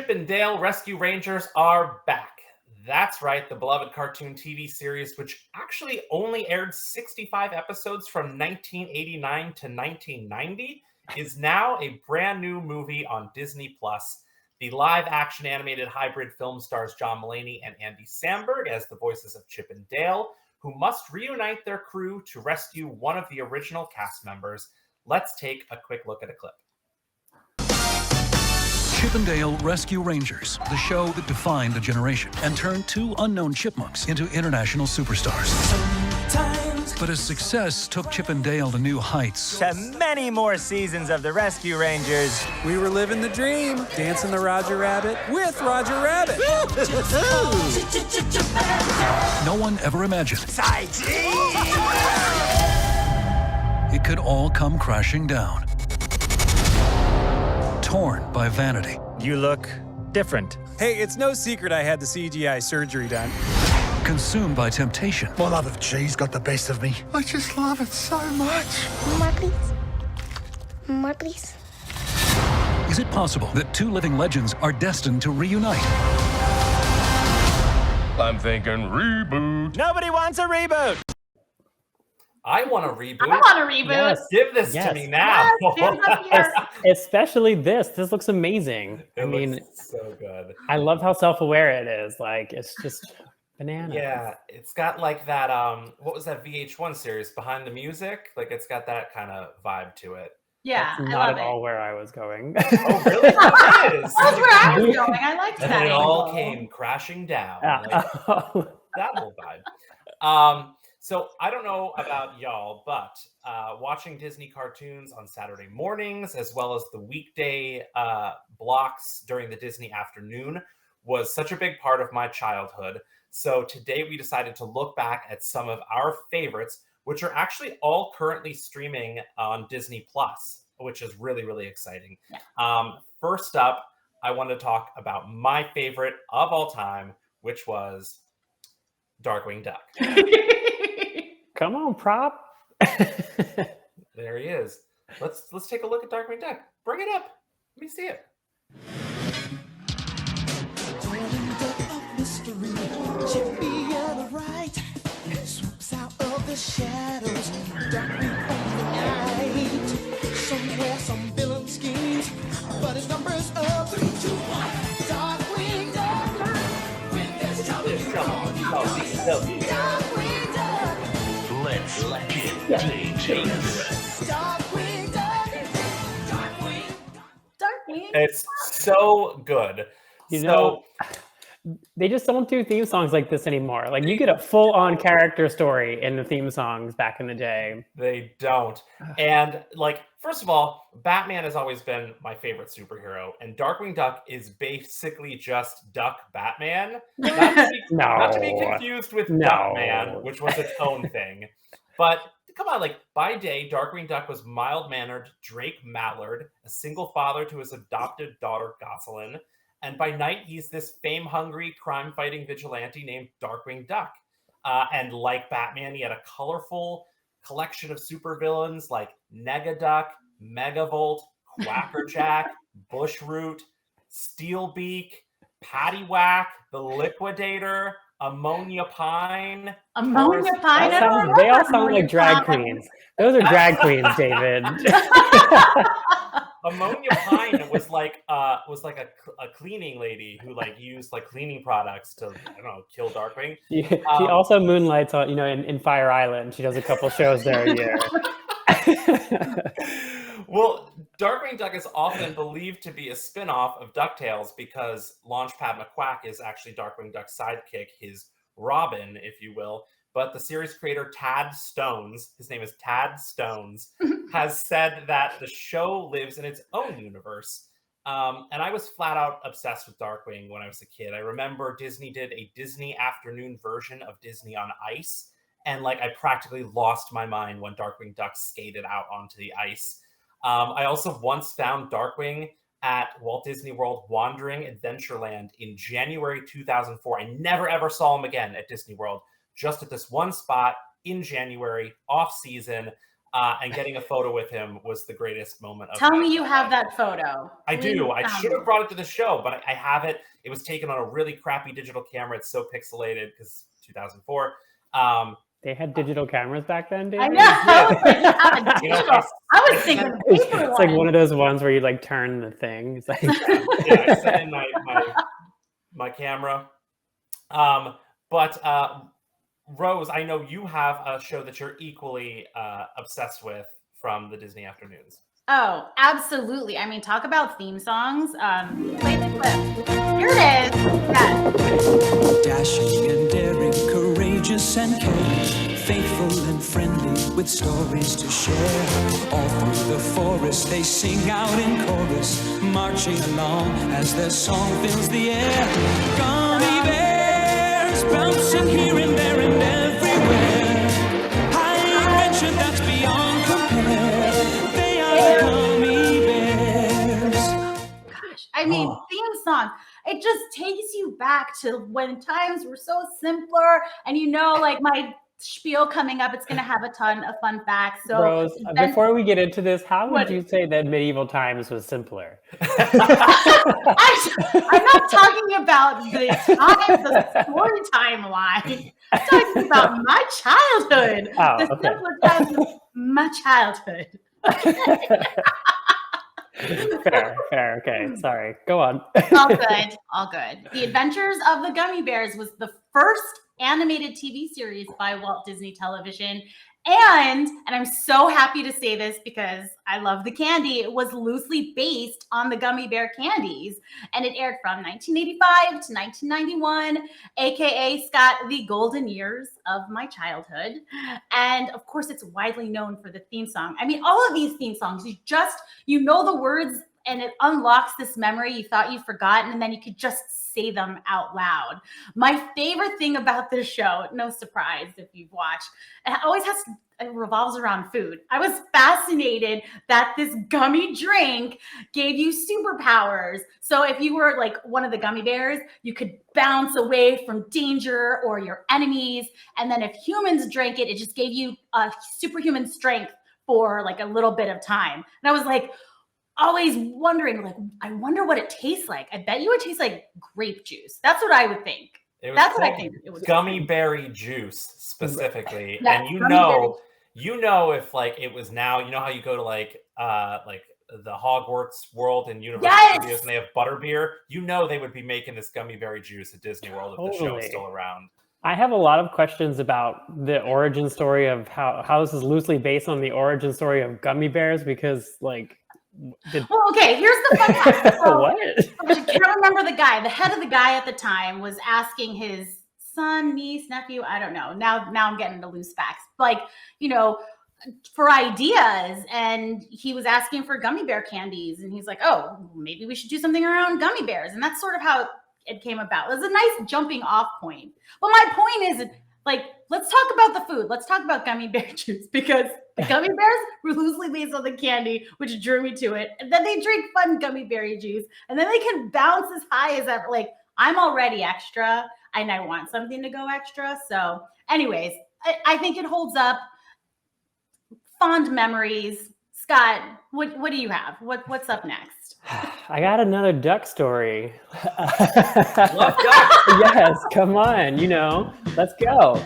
Chip and Dale Rescue Rangers are back. That's right, the beloved cartoon TV series, which actually only aired 65 episodes from 1989 to 1990, is now a brand new movie on Disney+. The live-action animated hybrid film stars John Mulaney and Andy Samberg as the voices of Chip and Dale, who must reunite their crew to rescue one of the original cast members. Let's take a quick look at a clip. Chip and Dale Rescue Rangers, the show that defined a generation and turned two unknown chipmunks into international superstars. But as success took Chip and Dale to new heights, to many more seasons of the Rescue Rangers, we were living the dream, dancing the Roger Rabbit with Roger Rabbit. No one ever imagined it could all come crashing down. Torn by vanity. You look different. Hey, it's no secret I had the CGI surgery done. Consumed by temptation. My love of cheese got the best of me. I just love it so much. More, please. More, please. Is it possible that two living legends are destined to reunite? I'm thinking reboot. Nobody wants a reboot. I want a reboot. I want a reboot. Yes. Give this to me now. Yes, hands up here. Especially this. This looks amazing. It looks so good. I love how self-aware it is. Like, it's just bananas. Yeah, it's got like that, what was that VH1 series, Behind the Music? Like, it's got that kind of vibe to it. Yeah, That's I not love at all it. where I was going. Oh, really? It is. That's where I was going. I liked And that. then it all angle. came crashing down. Yeah. Like, that whole vibe. So I don't know about y'all, but watching Disney cartoons on Saturday mornings, as well as the weekday blocks during the Disney afternoon, was such a big part of my childhood. So today we decided to look back at some of our favorites, which are actually all currently streaming on Disney Plus, which is really, really exciting. Yeah. First up, I want to talk about my favorite of all time, which was Darkwing Duck. Come on, prop. There he is. Let's take a look at Darkwing Duck. Bring it up. Let me see it. Swoops out of the shadows, darkly on the night. Somewhere some villain schemes, but his numbers up 3, 2, 1. Darkwing Duck, when there's trouble, you call Darkwing Duck. Let's get dangerous. Darkwing Duck, Darkwing Duck. Darkwing. It's so good. You know, they just don't do theme songs like this anymore. Like, you get a full-on character story in the theme songs back in the day. They don't. And, like, first of all, Batman has always been my favorite superhero, and Darkwing Duck is basically just Duck Batman. Not to be confused with Duckman, which was its own thing. But come on, like, by day, Darkwing Duck was mild-mannered Drake Mallard, a single father to his adopted daughter, Gosselin. And by night, he's this fame-hungry, crime-fighting vigilante named Darkwing Duck. And like Batman, he had a colorful collection of supervillains like Negaduck, Megavolt, Quackerjack, Bushroot, Steelbeak, Paddywhack, the Liquidator, Ammonia Pine. Ammonia Pine. They all sound like drag queens. Those are drag queens, David. Ammonia Pine was like a cleaning lady who like used like cleaning products to, I don't know, kill Darkwing. She also moonlights on, in Fire Island. She does a couple shows there a year. Well, Darkwing Duck is often believed to be a spin-off of DuckTales because Launchpad McQuack is actually Darkwing Duck's sidekick, his Robin, if you will. But the series creator, Tad Stones, his name is Tad Stones, has said that the show lives in its own universe. And I was flat out obsessed with Darkwing when I was a kid. I remember Disney did a Disney afternoon version of Disney on Ice. And like, I practically lost my mind when Darkwing Duck skated out onto the ice. I also once found Darkwing at Walt Disney World Wandering Adventureland in January 2004. I never ever saw him again at Disney World, just at this one spot in January, off season. and getting a photo with him was the greatest moment of Tell my me you life. have that photo. I do. Please I tell should me. have brought it to the show, but I have it. It was taken on a really crappy digital camera. It's so pixelated because 2004. They had digital cameras back then, I David? know. I was like, you have a You know, digital. I was thinking It's, paper it's like one. one of those ones where you like turn the thing. It's like, yeah, I sent in my camera. But Rose, I know you have a show that you're equally obsessed with from the Disney afternoons. Oh, absolutely. I mean, talk about theme songs. Play the clip. Here it is. Yes. Dashing and daring, courageous and caring, faithful and friendly with stories to share. All through the forest they sing out in chorus, marching along as their song fills the air. Gummy bears bouncing here and there and everywhere. High adventure that's beyond compare. They are gummy bears. Gosh, I mean, theme song. It just takes you back to when times were so simpler. And you know, like my spiel coming up, it's going to have a ton of fun facts. So, Rose, before we get into this, how would you say that medieval times was simpler? I'm not talking about the story timeline. I'm talking about my childhood. Oh, The okay. simpler times of my childhood. Fair. Okay, sorry. Go on. All good. All good. The Adventures of the Gummy Bears was the first animated TV series by Walt Disney Television. And I'm so happy to say this because I love the candy. It was loosely based on the Gummy Bear candies, and it aired from 1985 to 1991, aka Scott, the golden years of my childhood. And of course, it's widely known for the theme song. I mean, all of these theme songs, you know the words, and it unlocks this memory you thought you'd forgotten, and then you could just say them out loud. My favorite thing about this show, no surprise if you've watched, it revolves around food. I was fascinated that this gummy drink gave you superpowers. So if you were like one of the gummy bears, you could bounce away from danger or your enemies. And then if humans drank it, it just gave you a superhuman strength for like a little bit of time. And I was like, always wondering, like, I wonder what it tastes like. I bet you it tastes like grape juice. That's what I would think. That's what I think it was. Gummy berry juice specifically. Yeah, And you know if like it was now, you know how you go to like the Hogwarts world and Universal Studios and they have butterbeer, you know they would be making this gummy berry juice at Disney World if the show is still around. I have a lot of questions about the origin story of how this is loosely based on the origin story of gummy bears because like well, okay, here's the fun fact. So, what? I can't remember the guy. The head of the guy at the time was asking his son, niece, nephew, I don't know. Now I'm getting into loose facts. Like, you know, for ideas, and he was asking for gummy bear candies, and he's like, oh, maybe we should do something around gummy bears. And that's sort of how it came about. It was a nice jumping off point. But my point is, like, let's talk about the food. Let's talk about gummy bear juice because the gummy bears were loosely based on the candy, which drew me to it. And then they drink fun gummy berry juice, and then they can bounce as high as ever. Like, I'm already extra, and I want something to go extra. So, anyways, I think it holds up. Fond memories. Scott, what do you have? What's up next? I got another duck story. Love duck. Yes, come on, let's go.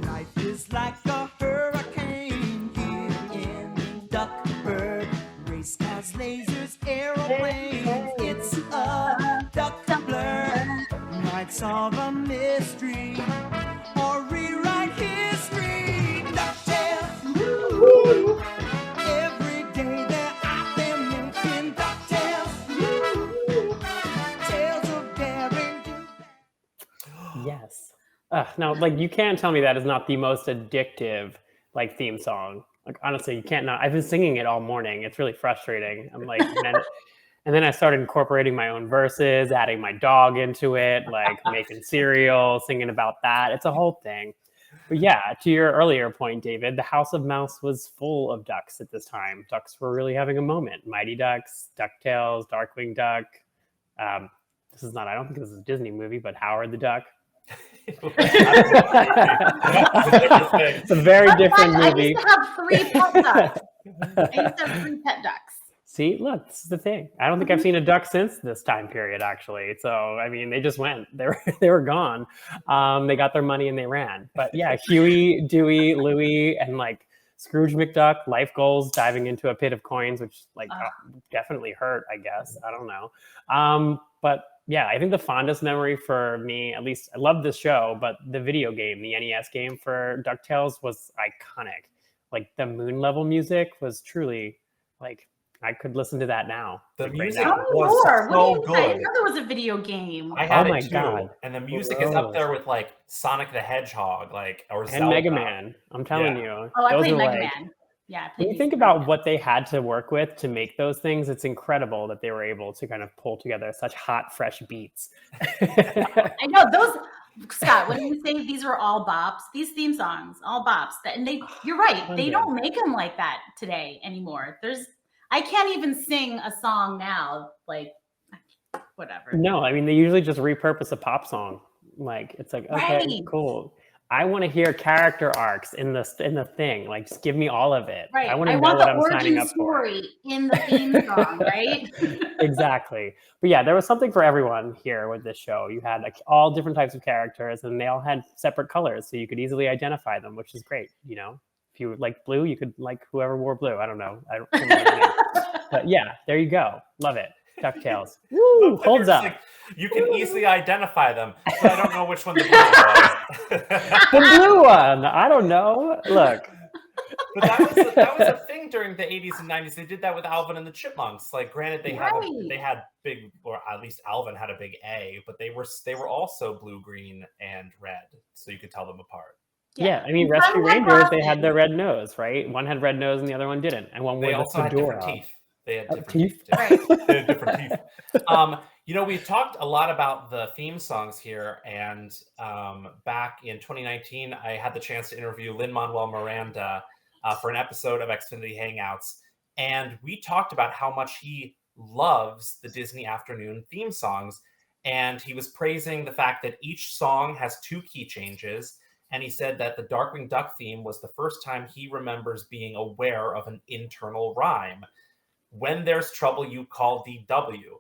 Life is like a hurricane here in Duckburg. Race cars, lasers, aeroplanes. It's a duck blur. Nights are a mystery or rewrite history. DuckTales. Woo! Every day they're out there making DuckTales. Woo! Tales of daring do. Yes. No, like you can't tell me that is not the most addictive like theme song. Like honestly, you can't not. I've been singing it all morning. It's really frustrating. I'm like, and then I started incorporating my own verses, adding my dog into it, like making cereal, singing about that. It's a whole thing. But yeah, to your earlier point, David, the House of Mouse was full of ducks at this time. Ducks were really having a moment. Mighty Ducks, DuckTales, Darkwing Duck. I don't think this is a Disney movie, but Howard the Duck. It's a very different I movie. used to have 3 pet ducks. I used to have 3 pet ducks. See, look, this is the thing. I don't think I've seen a duck since this time period, actually. So, I mean, they just went. They were gone. They got their money and they ran. But yeah, Huey, Dewey, Louie, and like Scrooge McDuck, life goals, diving into a pit of coins, which like definitely hurt, I guess. I don't know. But yeah, I think the fondest memory for me, at least, I love this show, but the video game, the NES game for DuckTales was iconic. Like the moon level music was truly like, I could listen to that now. The like, music right now. was so good. I didn't know there was a video game. I had Oh my it too, God. and the music is up there with like Sonic the Hedgehog, like or And Zelda. Mega Man. I'm telling you. Oh, I those played are Mega like, Man. Yeah, I played when you these think Mega about Man. what they had to work with to make those things, it's incredible that they were able to kind of pull together such hot, fresh beats. I know those, Scott. When you say these are all bops, these theme songs, all bops. You're right. They don't make them like that today anymore. I can't even sing a song now. Like, whatever. No, I mean they usually just repurpose a pop song. Like it's like, okay, Right. cool. I want to hear character arcs in the thing. Like, just give me all of it. Right. I want to know want what the I'm signing origin up for. story in the theme song, right? Exactly. But yeah, there was something for everyone here with this show. You had like all different types of characters, and they all had separate colors, so you could easily identify them, which is great. You know, if you like blue, you could like whoever wore blue. I don't know. I don't remember the name. But yeah, there you go. Love it. DuckTales. Woo! Holds up. Like, you can easily identify them, but I don't know which one the blue was. The blue one. I don't know. Look. But that was a thing during the 80s and 90s. They did that with Alvin and the Chipmunks. Like, granted, they had big, or at least Alvin had a big A, but they were also blue, green, and red, so you could tell them apart. Yeah, I mean, Rescue Rangers, they had their red nose, right? One had red nose and the other one didn't, and one wore the also had fedora. different teeth. They had different teeth. They had different teeth. You know, we've talked a lot about the theme songs here, and back in 2019, I had the chance to interview Lin-Manuel Miranda for an episode of Xfinity Hangouts, and we talked about how much he loves the Disney afternoon theme songs, and he was praising the fact that each song has 2 key changes, and he said that the Darkwing Duck theme was the first time he remembers being aware of an internal rhyme. When there's trouble, you call DW.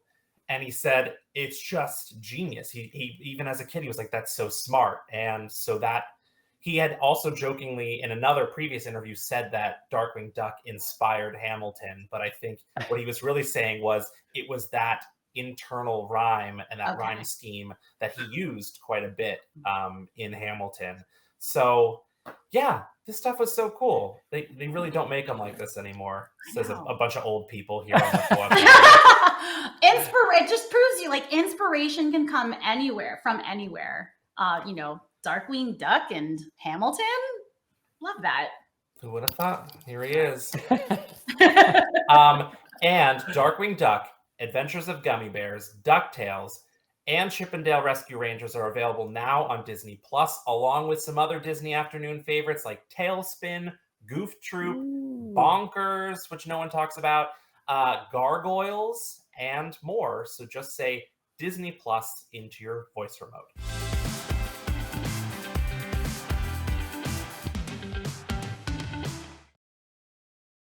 And he said, it's just genius. He even as a kid, he was like, that's so smart. And so that he had also jokingly in another previous interview said that Darkwing Duck inspired Hamilton. But I think what he was really saying was it was that internal rhyme and that rhyme scheme that he used quite a bit in Hamilton. So yeah, this stuff was so cool. They really don't make them like this anymore, says a bunch of old people here on the podcast. It just proves you like inspiration can come anywhere from anywhere. You know, Darkwing Duck and Hamilton. Love that. Who would have thought? Here he is. And Darkwing Duck, Adventures of Gummi Bears, DuckTales, and Chip 'n Dale Rescue Rangers are available now on Disney Plus, along with some other Disney afternoon favorites like Tailspin, Goof Troop, Bonkers, which no one talks about, Gargoyles, and more. So just say Disney Plus into your voice remote.